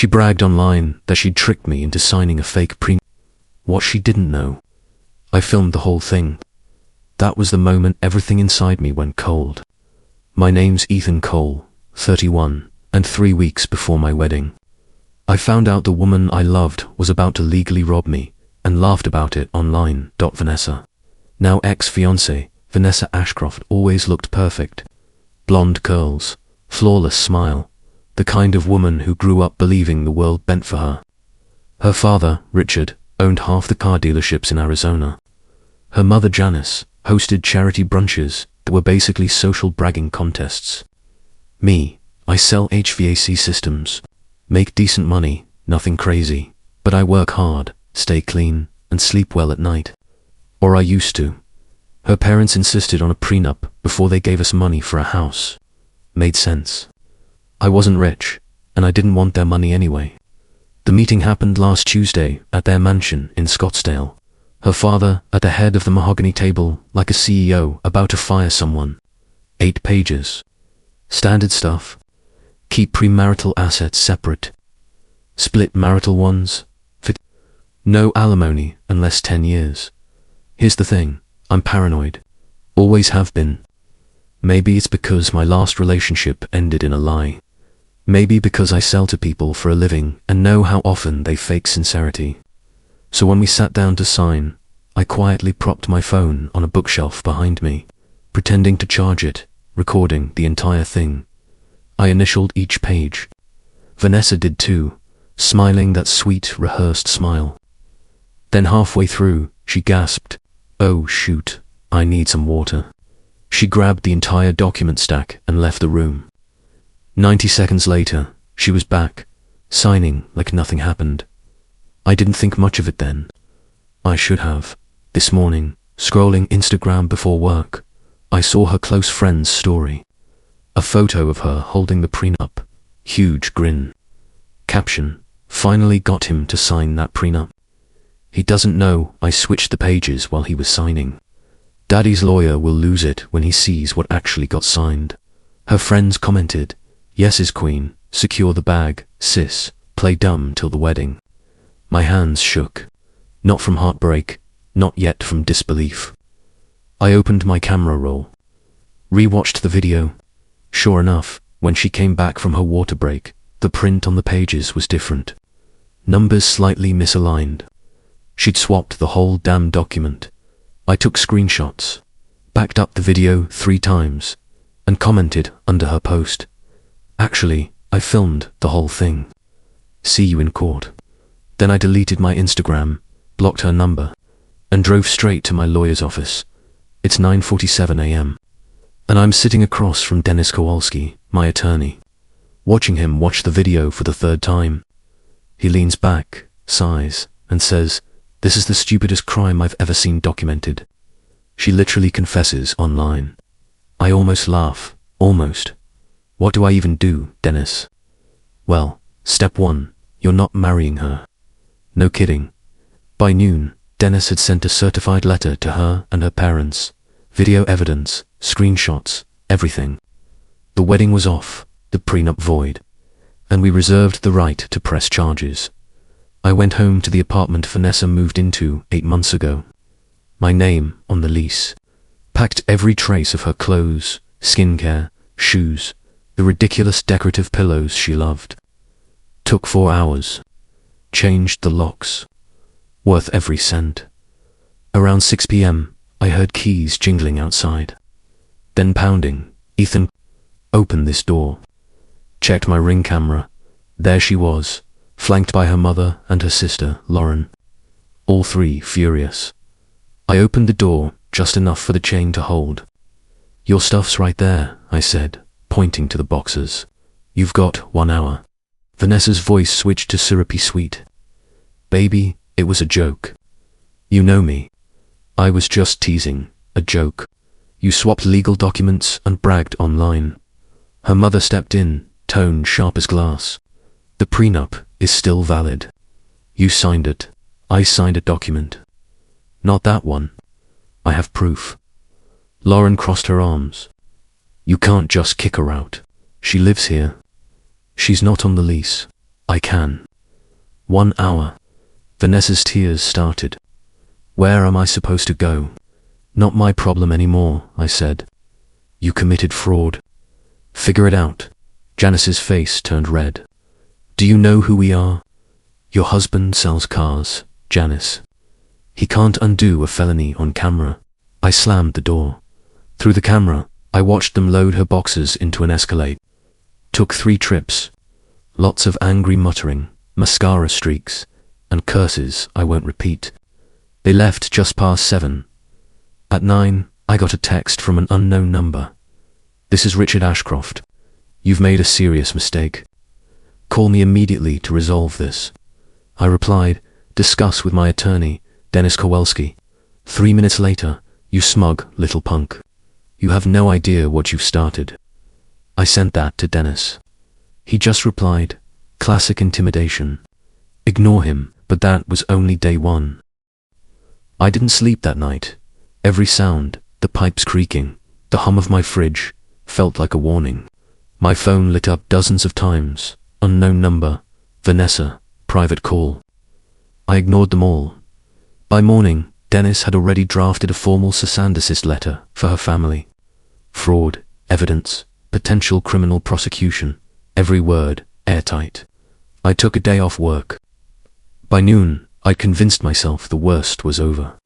She bragged online that she'd tricked me into signing a fake prenup. What she didn't know, I filmed the whole thing. That was the moment everything inside me went cold. My name's Ethan Cole, 31, and 3 weeks before my wedding, I found out the woman I loved was about to legally rob me, and laughed about it online. Vanessa, now ex-fiancée, Vanessa Ashcroft, always looked perfect. Blonde curls, flawless smile, the kind of woman who grew up believing the world bent for her. Her father, Richard, owned half the car dealerships in Arizona. Her mother, Janice, hosted charity brunches that were basically social bragging contests. Me, I sell HVAC systems, make decent money, nothing crazy, but I work hard, stay clean, and sleep well at night. Or I used to. Her parents insisted on a prenup before they gave us money for a house. Made sense. I wasn't rich, and I didn't want their money anyway. The meeting happened last Tuesday at their mansion in Scottsdale. Her father at the head of the mahogany table like a CEO about to fire someone. 8 pages. Standard stuff. Keep premarital assets separate. Split marital ones. No alimony unless 10 years. Here's the thing, I'm paranoid. Always have been. Maybe it's because my last relationship ended in a lie. Maybe because I sell to people for a living and know how often they fake sincerity. So when we sat down to sign, I quietly propped my phone on a bookshelf behind me, pretending to charge it, recording the entire thing. I initialed each page. Vanessa did too, smiling that sweet, rehearsed smile. Then halfway through, she gasped, "Oh shoot, I need some water." She grabbed the entire document stack and left the room. 90 seconds later, she was back, signing like nothing happened. I didn't think much of it then. I should have. This morning, scrolling Instagram before work, I saw her close friend's story. A photo of her holding the prenup. Huge grin. Caption, "Finally got him to sign that prenup." He doesn't know I switched the pages while he was signing. Daddy's lawyer will lose it when he sees what actually got signed. Her friends commented, "Yes is queen, secure the bag, sis, play dumb till the wedding." My hands shook. Not from heartbreak, not yet from disbelief. I opened my camera roll. Rewatched the video. Sure enough, when she came back from her water break, the print on the pages was different. Numbers slightly misaligned. She'd swapped the whole damn document. I took screenshots, backed up the video 3 times, and commented under her post. Actually, I filmed the whole thing. See you in court. Then I deleted my Instagram, blocked her number, and drove straight to my lawyer's office. It's 9:47 a.m. and I'm sitting across from Dennis Kowalski, my attorney, watching him watch the video for the 3rd time. He leans back, sighs, and says, "This is the stupidest crime I've ever seen documented." She literally confesses online. I almost laugh, almost. What do I even do, Dennis? Well, step 1, you're not marrying her. No kidding. By noon, Dennis had sent a certified letter to her and her parents, video evidence, screenshots, everything. The wedding was off, the prenup void, and we reserved the right to press charges. I went home to the apartment Vanessa moved into 8 months ago. My name on the lease. Packed every trace of her clothes, skincare, shoes, the ridiculous decorative pillows she loved. Took 4 hours. Changed the locks. Worth every cent. Around 6 p.m., I heard keys jingling outside. Then pounding. "Ethan, open this door." Checked my Ring camera. There she was, flanked by her mother and her sister, Lauren. All 3 furious. I opened the door, just enough for the chain to hold. "Your stuff's right there," I said, pointing to the boxes. "You've got 1 hour." Vanessa's voice switched to syrupy sweet. "Baby, it was a joke. You know me. I was just teasing, a joke. You swapped legal documents and bragged online." Her mother stepped in, tone sharp as glass. "The prenup is still valid. You signed it. I signed a document. Not that one. I have proof." Lauren crossed her arms. "You can't just kick her out. She lives here. She's not on the lease." I can. 1 hour. Vanessa's tears started. Where am I supposed to go? Not my problem anymore, I said. You committed fraud. Figure it out. Janice's face turned red. Do you know who we are? Your husband sells cars, Janice. He can't undo a felony on camera. I slammed the door. Through the camera, I watched them load her boxes into an Escalade. Took 3 trips. Lots of angry muttering, mascara streaks, and curses I won't repeat. They left just past 7. At 9, I got a text from an unknown number. This is Richard Ashcroft. You've made a serious mistake. Call me immediately to resolve this. I replied, discuss with my attorney, Dennis Kowalski. 3 minutes later, you smug little punk. You have no idea what you've started. I sent that to Dennis. He just replied, classic intimidation. Ignore him, but that was only day 1. I didn't sleep that night. Every sound, the pipes creaking, the hum of my fridge, felt like a warning. My phone lit up dozens of times. Unknown number, Vanessa, private call. I ignored them all. By morning, Dennis had already drafted a formal cease and desist letter for her family. Fraud, evidence, potential criminal prosecution, every word, airtight. I took a day off work. By noon, I'd convinced myself the worst was over.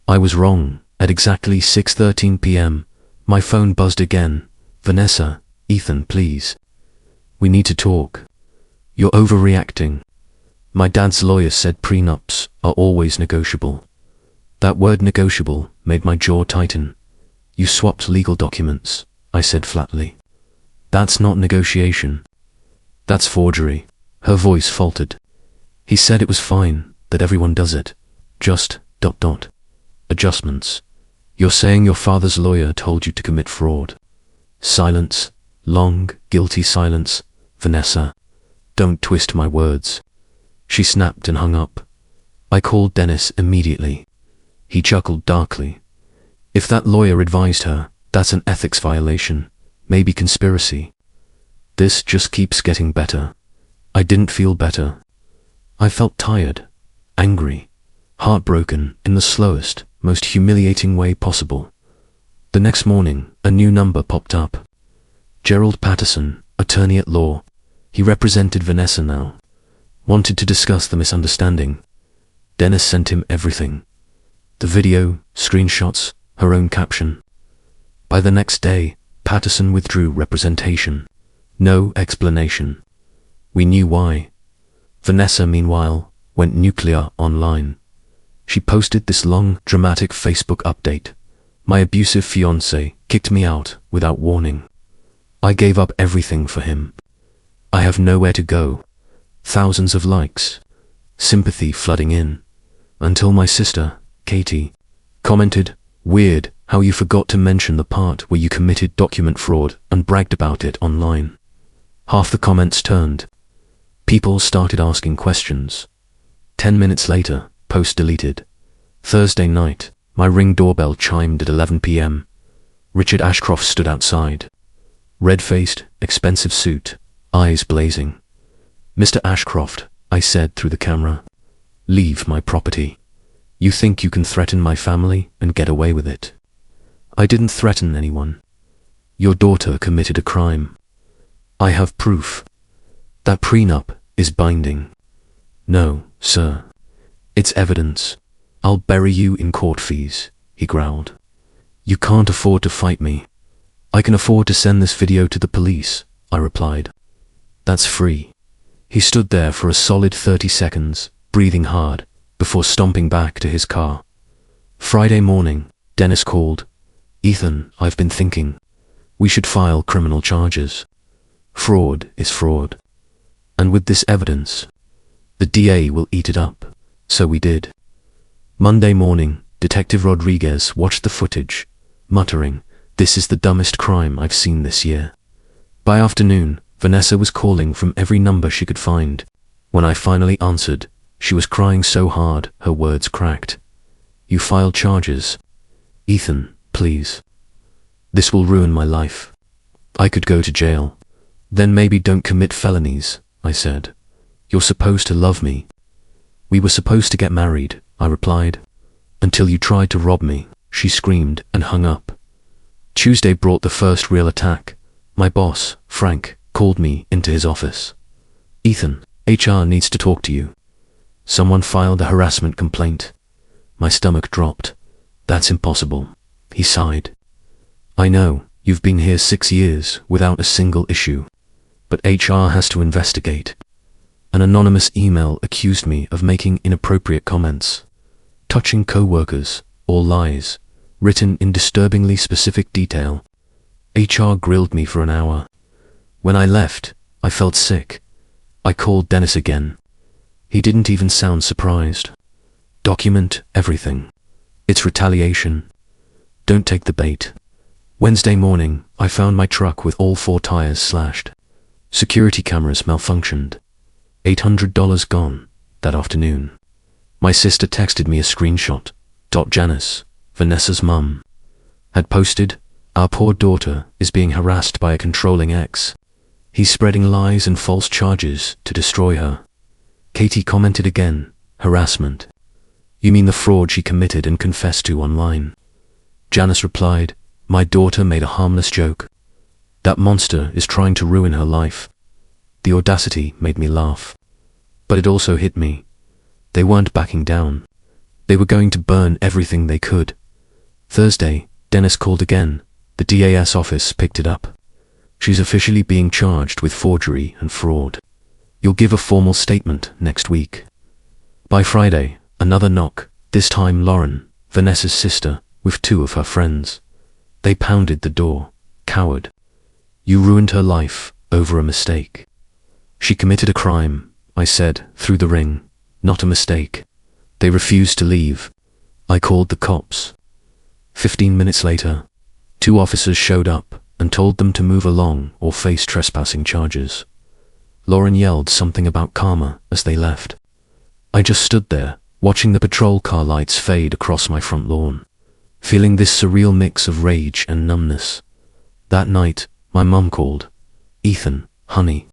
I was wrong. At exactly 6:13 p.m., my phone buzzed again. Vanessa, Ethan, please. We need to talk. You're overreacting. My dad's lawyer said prenups are always negotiable. That word negotiable made my jaw tighten. You swapped legal documents, I said flatly. That's not negotiation. That's forgery. Her voice faltered. He said it was fine, that everyone does it. Just ... adjustments. You're saying your father's lawyer told you to commit fraud. Silence. Long, guilty silence. Vanessa, don't twist my words. She snapped and hung up. I called Dennis immediately. He chuckled darkly. If that lawyer advised her, that's an ethics violation, maybe conspiracy. This just keeps getting better. I didn't feel better. I felt tired, angry, heartbroken in the slowest, most humiliating way possible. The next morning, a new number popped up. Gerald Patterson, attorney at law. He represented Vanessa now. Wanted to discuss the misunderstanding. Dennis sent him everything. The video, screenshots, her own caption. By the next day, Patterson withdrew representation. No explanation. We knew why. Vanessa, meanwhile, went nuclear online. She posted this long, dramatic Facebook update. My abusive fiancé kicked me out without warning. I gave up everything for him. I have nowhere to go. Thousands of likes. Sympathy flooding in. Until my sister, Katie, commented, weird how you forgot to mention the part where you committed document fraud and bragged about it online. Half the comments turned. People started asking questions. 10 minutes later, post deleted. Thursday night, my Ring doorbell chimed at 11 p.m. Richard Ashcroft stood outside. Red-faced, expensive suit, eyes blazing. Mr. Ashcroft, I said through the camera, leave my property. You think you can threaten my family and get away with it? I didn't threaten anyone. Your daughter committed a crime. I have proof. That prenup is binding. No, sir. It's evidence. I'll bury you in court fees, he growled. You can't afford to fight me. I can afford to send this video to the police, I replied. That's free. He stood there for a solid 30 seconds, breathing hard, before stomping back to his car. Friday morning, Dennis called. Ethan, I've been thinking. We should file criminal charges. Fraud is fraud. And with this evidence, the DA will eat it up. So we did. Monday morning, Detective Rodriguez watched the footage, muttering, this is the dumbest crime I've seen this year. By afternoon, Vanessa was calling from every number she could find. When I finally answered, she was crying so hard her words cracked. You filed charges. Ethan, please. This will ruin my life. I could go to jail. Then maybe don't commit felonies, I said. You're supposed to love me. We were supposed to get married, I replied. Until you tried to rob me, she screamed and hung up. Tuesday brought the first real attack. My boss, Frank, called me into his office. Ethan, HR needs to talk to you. Someone filed a harassment complaint. My stomach dropped. That's impossible. He sighed. I know, you've been here 6 years without a single issue. But HR has to investigate. An anonymous email accused me of making inappropriate comments, touching co-workers, all lies, written in disturbingly specific detail. HR grilled me for an hour. When I left, I felt sick. I called Dennis again. He didn't even sound surprised. Document everything. It's retaliation. Don't take the bait. Wednesday morning, I found my truck with all 4 tires slashed. Security cameras malfunctioned. $800 gone that afternoon. My sister texted me a screenshot. Janice, Vanessa's mum, had posted, "Our poor daughter is being harassed by a controlling ex. He's spreading lies and false charges to destroy her." Katie commented again, "Harassment. You mean the fraud she committed and confessed to online?" Janice replied, "My daughter made a harmless joke. That monster is trying to ruin her life." The audacity made me laugh. But it also hit me. They weren't backing down. They were going to burn everything they could. Thursday, Dennis called again. The DAS office picked it up. "She's officially being charged with forgery and fraud. You'll give a formal statement next week." By Friday, another knock, this time Lauren, Vanessa's sister, with 2 of her friends. They pounded the door. "Coward. You ruined her life over a mistake." "She committed a crime," I said, through the ring. "Not a mistake." They refused to leave. I called the cops. 15 minutes later, 2 officers showed up and told them to move along or face trespassing charges. Lauren yelled something about karma as they left. I just stood there, watching the patrol car lights fade across my front lawn, feeling this surreal mix of rage and numbness. That night, my mum called. "Ethan, honey,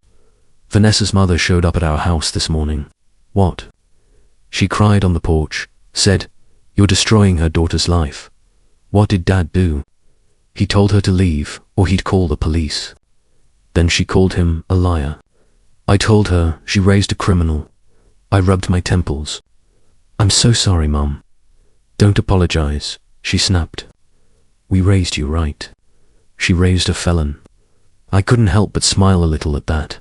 Vanessa's mother showed up at our house this morning." "What?" She cried on the porch, said, "You're destroying her daughter's life." "What did Dad do?" "He told her to leave or he'd call the police." Then she called him a liar. I told her she raised a criminal. I rubbed my temples. "I'm so sorry, Mum." "Don't apologize," she snapped. "We raised you right." She raised a felon. I couldn't help but smile a little at that.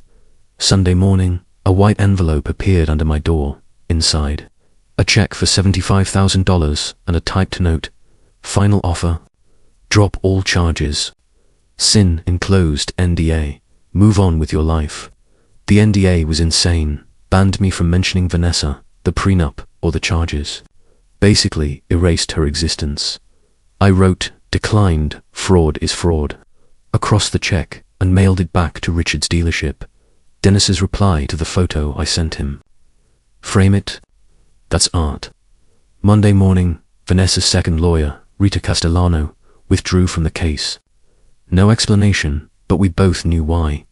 Sunday morning, a white envelope appeared under my door. Inside, a check for $75,000 and a typed note. "Final offer. Drop all charges. Sin enclosed NDA. Move on with your life." The NDA was insane, banned me from mentioning Vanessa, the prenup, or the charges. Basically, erased her existence. I wrote, "Declined, fraud is fraud," across the check and mailed it back to Richard's dealership. Dennis's reply to the photo I sent him. "Frame it. That's art." Monday morning, Vanessa's second lawyer, Rita Castellano, withdrew from the case. No explanation, but we both knew why.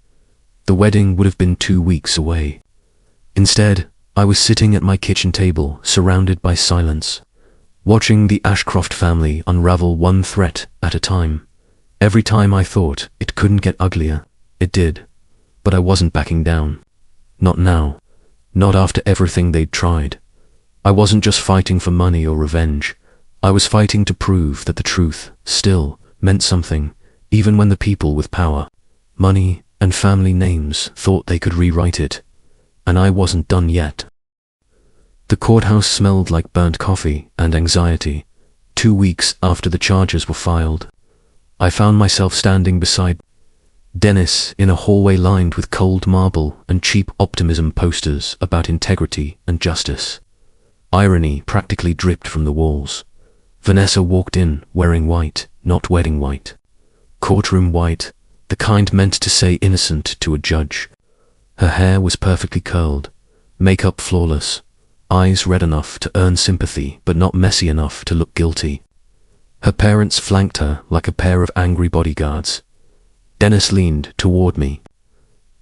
The wedding would have been 2 weeks away. Instead, I was sitting at my kitchen table, surrounded by silence, watching the Ashcroft family unravel one threat at a time. Every time I thought it couldn't get uglier, it did. But I wasn't backing down. Not now. Not after everything they'd tried. I wasn't just fighting for money or revenge. I was fighting to prove that the truth still meant something, even when the people with power, money, and family names thought they could rewrite it. And I wasn't done yet. The courthouse smelled like burnt coffee and anxiety. 2 weeks after the charges were filed, I found myself standing beside Dennis in a hallway lined with cold marble and cheap optimism posters about integrity and justice. Irony practically dripped from the walls. Vanessa walked in wearing white, not wedding white. Courtroom white, the kind meant to say innocent to a judge. Her hair was perfectly curled, makeup flawless, eyes red enough to earn sympathy but not messy enough to look guilty. Her parents flanked her like a pair of angry bodyguards. Dennis leaned toward me.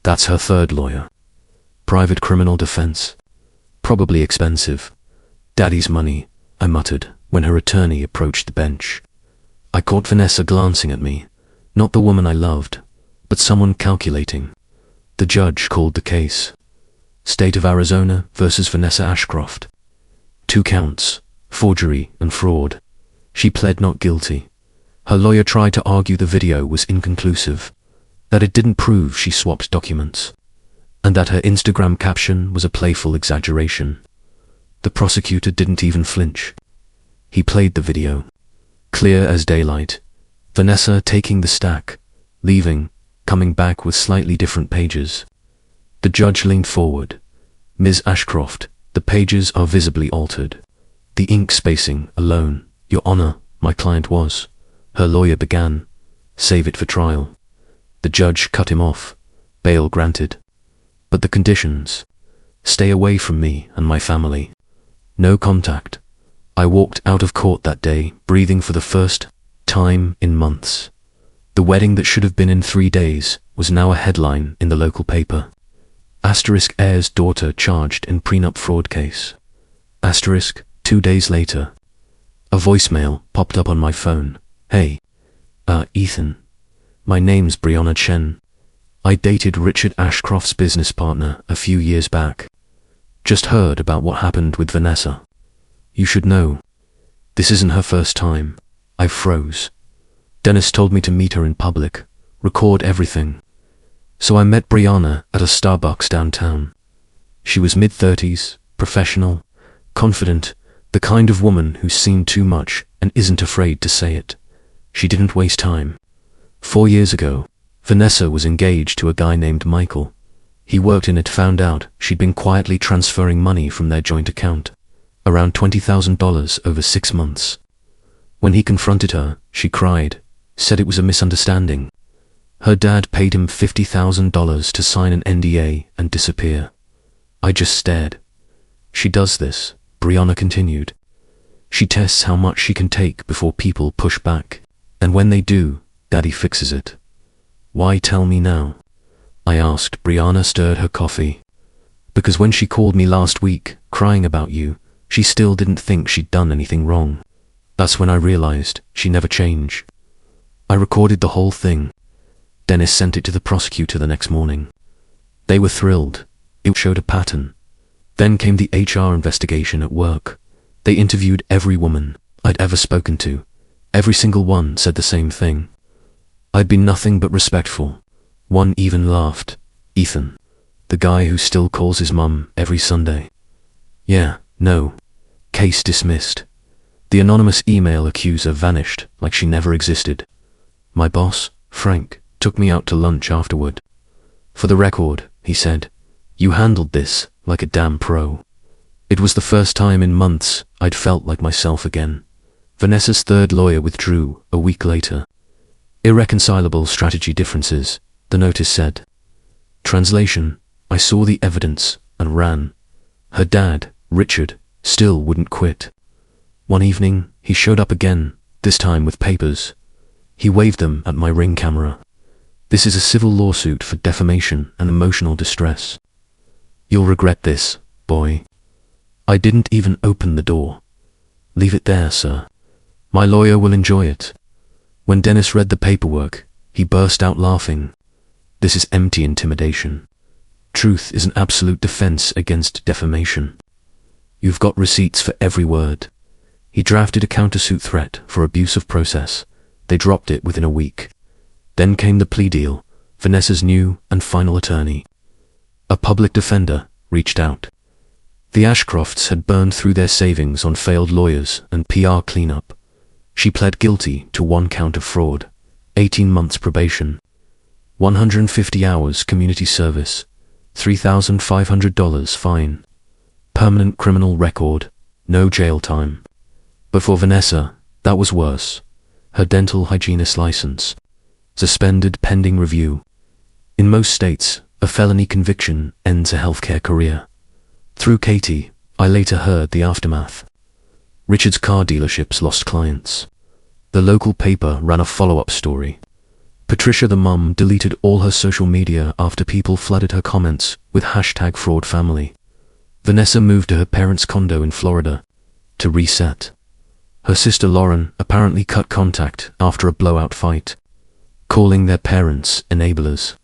"That's her third lawyer. Private criminal defense. Probably expensive. Daddy's money, I muttered when her attorney approached the bench. I caught Vanessa glancing at me, not the woman I loved, but someone calculating. The judge called the case. State of Arizona versus Vanessa Ashcroft. 2 counts, forgery and fraud. She pled not guilty. Her lawyer tried to argue the video was inconclusive, that it didn't prove she swapped documents, and that her Instagram caption was a playful exaggeration. The prosecutor didn't even flinch. He played the video. Clear as daylight. Vanessa taking the stack, leaving, coming back with slightly different pages. The judge leaned forward. Ms. Ashcroft, the pages are visibly altered. The ink spacing alone. Your Honor, my client was. Her lawyer began. Save it for trial. The judge cut him off. Bail granted. But the conditions. Stay away from me and my family. No contact. I walked out of court that day, breathing for the first time in months. The wedding that should have been in 3 days was now a headline in the local paper. Asterisk heir's daughter charged in prenup fraud case. Asterisk 2 days later. A voicemail popped up on my phone. Hey. Ethan. My name's Brianna Chen. I dated Richard Ashcroft's business partner a few years back. Just heard about what happened with Vanessa. You should know. This isn't her first time. I froze. Dennis told me to meet her in public, record everything. So I met Brianna at a Starbucks downtown. She was mid-30s, professional, confident, the kind of woman who's seen too much and isn't afraid to say it. She didn't waste time. 4 years ago, Vanessa was engaged to a guy named Michael. He worked in it, found out she'd been quietly transferring money from their joint account, around $20,000 over 6 months. When he confronted her, she cried, said it was a misunderstanding. Her dad paid him $50,000 to sign an NDA and disappear. I just stared. She does this, Brianna continued. She tests how much she can take before people push back, and when they do, Daddy fixes it. Why tell me now? I asked. Brianna stirred her coffee. Because when she called me last week, crying about you, she still didn't think she'd done anything wrong. That's when I realized she never changed. I recorded the whole thing. Dennis sent it to the prosecutor the next morning. They were thrilled. It showed a pattern. Then came the HR investigation at work. They interviewed every woman I'd ever spoken to. Every single one said the same thing. I'd been nothing but respectful. One even laughed. Ethan. The guy who still calls his mum every Sunday. Yeah, no. Case dismissed. The anonymous email accuser vanished like she never existed. My boss, Frank, took me out to lunch afterward. For the record, he said, you handled this like a damn pro. It was the first time in months I'd felt like myself again. Vanessa's third lawyer withdrew a week later. Irreconcilable strategy differences, the notice said. Translation, I saw the evidence and ran. Her dad, Richard, still wouldn't quit. One evening, he showed up again, this time with papers. He waved them at my Ring camera. This is a civil lawsuit for defamation and emotional distress. You'll regret this, boy. I didn't even open the door. Leave it there, sir. My lawyer will enjoy it. When Dennis read the paperwork, he burst out laughing. This is empty intimidation. Truth is an absolute defense against defamation. You've got receipts for every word. He drafted a countersuit threat for abuse of process. They dropped it within a week. Then came the plea deal. Vanessa's new and final attorney, a public defender, reached out. The Ashcrofts had burned through their savings on failed lawyers and PR cleanup. She pled guilty to 1 count of fraud, 18 months probation, 150 hours community service, $3,500 fine, permanent criminal record, no jail time. But for Vanessa, that was worse. Her dental hygienist license, suspended pending review. In most states, a felony conviction ends a healthcare career. Through Katie, I later heard the aftermath. Richard's car dealerships lost clients. The local paper ran a follow-up story. Patricia the mum deleted all her social media after people flooded her comments with #fraudfamily. Vanessa moved to her parents' condo in Florida to reset. Her sister Lauren apparently cut contact after a blowout fight, calling their parents enablers.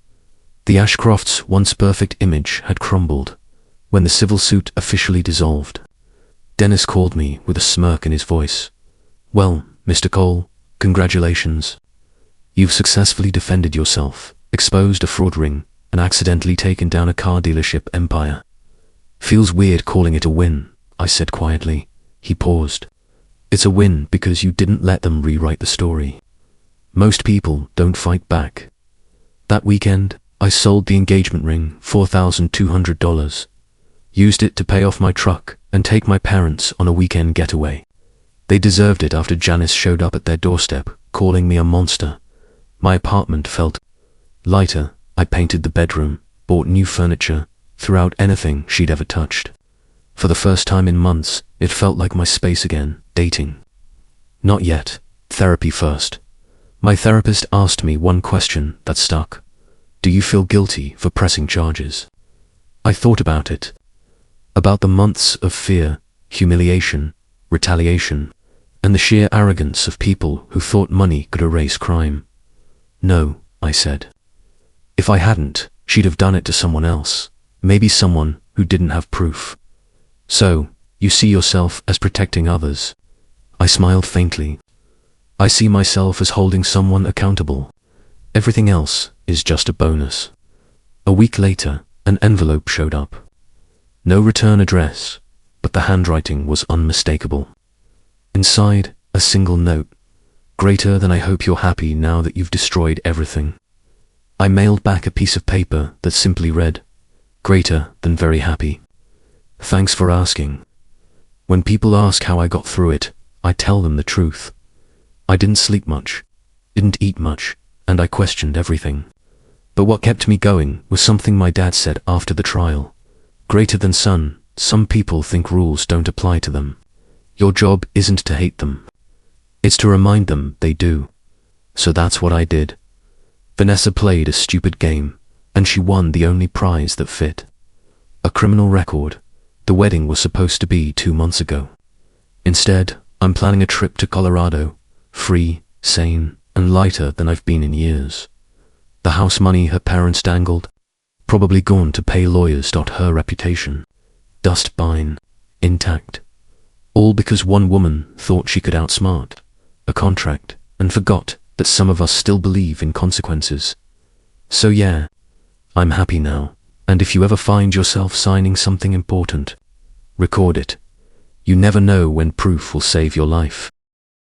The Ashcrofts' once perfect image had crumbled when the civil suit officially dissolved. Dennis called me with a smirk in his voice. "Well, Mr. Cole, congratulations. You've successfully defended yourself, exposed a fraud ring, and accidentally taken down a car dealership empire. Feels weird calling it a win," I said quietly. He paused. "It's a win because you didn't let them rewrite the story. Most people don't fight back." That weekend, I sold the engagement ring, $4,200. Used it to pay off my truck and take my parents on a weekend getaway. They deserved it after Janice showed up at their doorstep, calling me a monster. My apartment felt lighter. I painted the bedroom, bought new furniture, threw out anything she'd ever touched. For the first time in months, it felt like my space again. Dating? Not yet. Therapy first. My therapist asked me one question that stuck. "Do you feel guilty for pressing charges?" I thought about it. About the months of fear, humiliation, retaliation, and the sheer arrogance of people who thought money could erase crime. "No," I said. "If I hadn't, she'd have done it to someone else, maybe someone who didn't have proof." "So, you see yourself as protecting others?" I smiled faintly. "I see myself as holding someone accountable. Everything else is just a bonus." A week later, an envelope showed up. No return address, but the handwriting was unmistakable. Inside, a single note. "Greater than I hope you're happy now that you've destroyed everything." I mailed back a piece of paper that simply read, "Greater than very happy. Thanks for asking." When people ask how I got through it, I tell them the truth. I didn't sleep much, didn't eat much, and I questioned everything. But what kept me going was something my dad said after the trial. "Greater than son, some people think rules don't apply to them. Your job isn't to hate them. It's to remind them they do." So that's what I did. Vanessa played a stupid game, and she won the only prize that fit. A criminal record. The wedding was supposed to be 2 months ago. Instead, I'm planning a trip to Colorado, free, sane, and lighter than I've been in years. The house money her parents dangled, probably gone to pay lawyers. Her reputation, dust bine, intact. All because one woman thought she could outsmart a contract and forgot that some of us still believe in consequences. So yeah, I'm happy now, and if you ever find yourself signing something important, record it. You never know when proof will save your life.